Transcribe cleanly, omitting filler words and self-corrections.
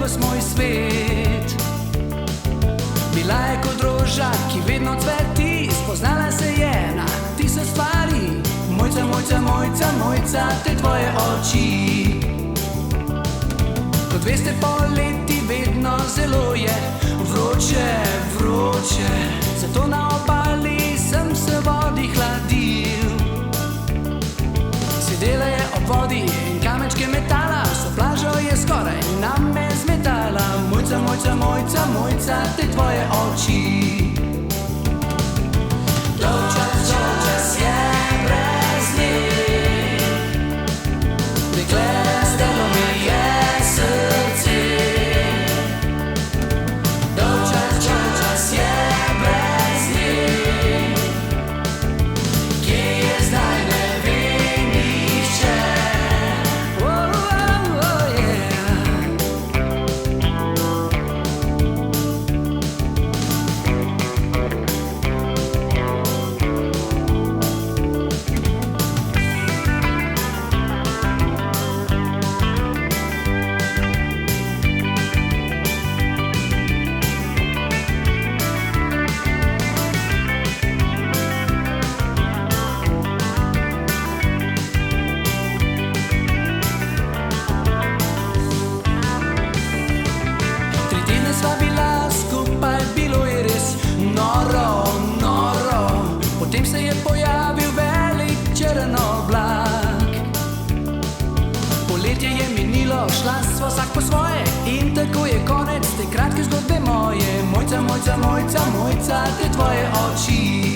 ves moj svet. Bila je kot roža, ki vedno cveti, spoznala se je na tisoč stvari. Mojca, mojca, mojca, mojca, te tvoje oči. Kot veste, poleti vedno zelo je vroče, vroče, zato na obali sem se vodi hladil. Sedela je ob vodi in kamečke metala, vso plažo je skoraj name zmetala. Mojca, mojca, mojca, mojca, te tvoje oči. Dolgčas, dolgčas je brez njih, dekle, zdelo mi je srce. Dolgčas, dolgčas je brez njih, kje je zdaj, ne ve nihče. Sva bila skupaj, bilo je res noro, noro. Potem se je pojavil velik črn oblak. Poletje je minilo, šla sva vsak po svoje in tako je konec te kratke zgodbe moje. Mojca, mojca, mojca, mojca, te tvoje oči.